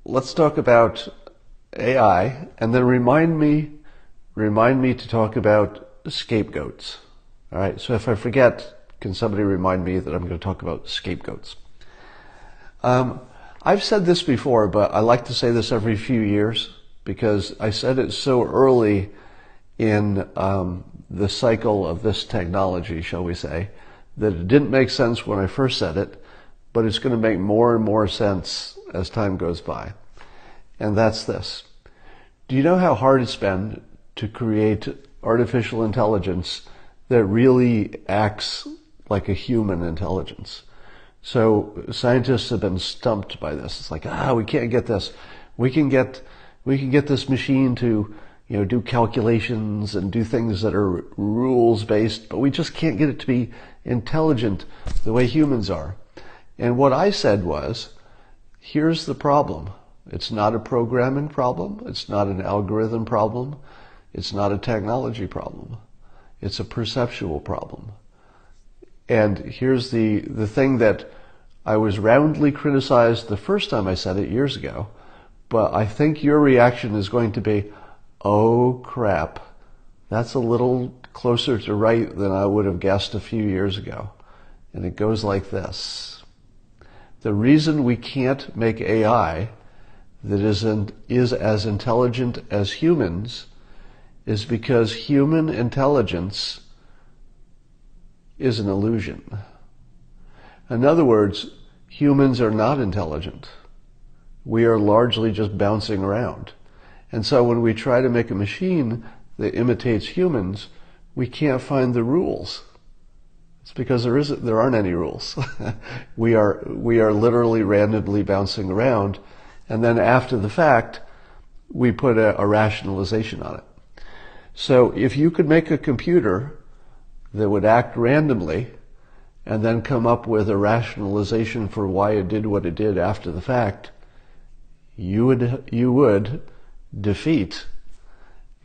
let's talk about AI, and then remind me to talk about scapegoats. All right. So if I forget, can somebody remind me that I'm going to talk about scapegoats? I've said this before, but I like to say this every few years because I said it so early in the cycle of this technology, shall we say, that it didn't make sense when I first said it, but it's going to make more and more sense as time goes by. And that's this. Do you know how hard it's been to create artificial intelligence that really acts like a human intelligence? So scientists have been stumped by this. It's like, we can't get this. We can get this machine to, do calculations and do things that are rules based, but we just can't get it to be intelligent the way humans are. And what I said was, here's the problem. It's not a programming problem. It's not an algorithm problem. It's not a technology problem. It's a perceptual problem. And here's the thing that I was roundly criticized the first time I said it years ago, but I think your reaction is going to be, oh crap, that's a little closer to right than I would have guessed a few years ago. And it goes like this. The reason we can't make AI that is as intelligent as humans is because human intelligence is an illusion. In other words, humans are not intelligent. We are largely just bouncing around. And so when we try to make a machine that imitates humans, we can't find the rules. It's because there aren't any rules. We are literally randomly bouncing around, and then after the fact, we put a rationalization on it. So if you could make a computer that would act randomly and then come up with a rationalization for why it did what it did after the fact, you would defeat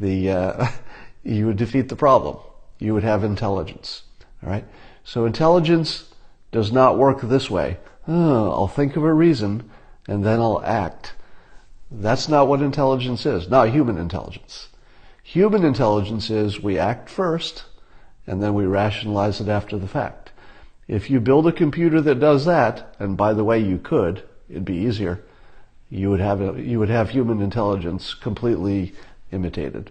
the problem. You would have intelligence. All right. So intelligence does not work this way. I'll think of a reason and then I'll act. That's not what intelligence is. Not human intelligence. Human intelligence is we act first and then we rationalize it after the fact. If you build a computer that does that, and by the way, it'd be easier, you would have human intelligence completely imitated.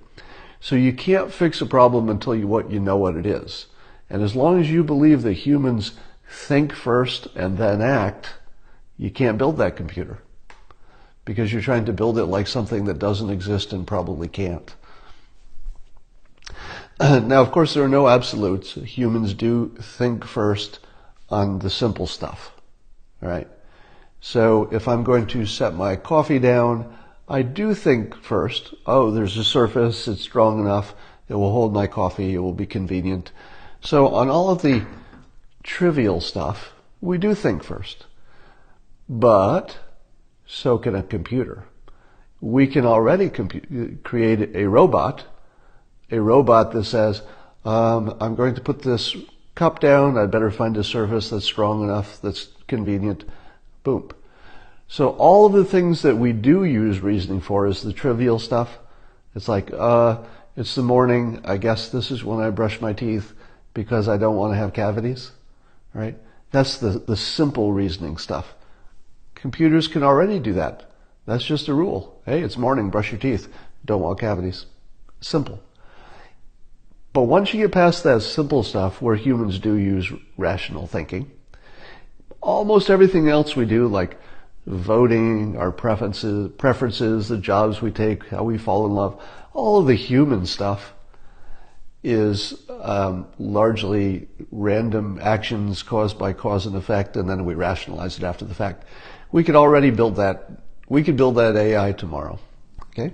So you can't fix a problem until you know what it is. And as long as you believe that humans think first and then act, you can't build that computer because you're trying to build it like something that doesn't exist and probably can't. Now, of course, there are no absolutes. Humans do think first on the simple stuff, all right? So if I'm going to set my coffee down, I do think first, there's a surface, it's strong enough, it will hold my coffee, it will be convenient. So on all of the trivial stuff, we do think first. But so can a computer. We can already create a robot that says, I'm going to put this cup down, I'd better find a surface that's strong enough, that's convenient, boom. So all of the things that we do use reasoning for is the trivial stuff. It's like, it's the morning, I guess this is when I brush my teeth because I don't want to have cavities, right? That's the simple reasoning stuff. Computers can already do that. That's just a rule. Hey, it's morning, brush your teeth. Don't want cavities. Simple. But once you get past that simple stuff where humans do use rational thinking, almost everything else we do, like voting, our preferences, the jobs we take, how we fall in love, all of the human stuff is largely random actions caused by cause and effect, and then we rationalize it after the fact. We could already build that. We could build that AI tomorrow. Okay?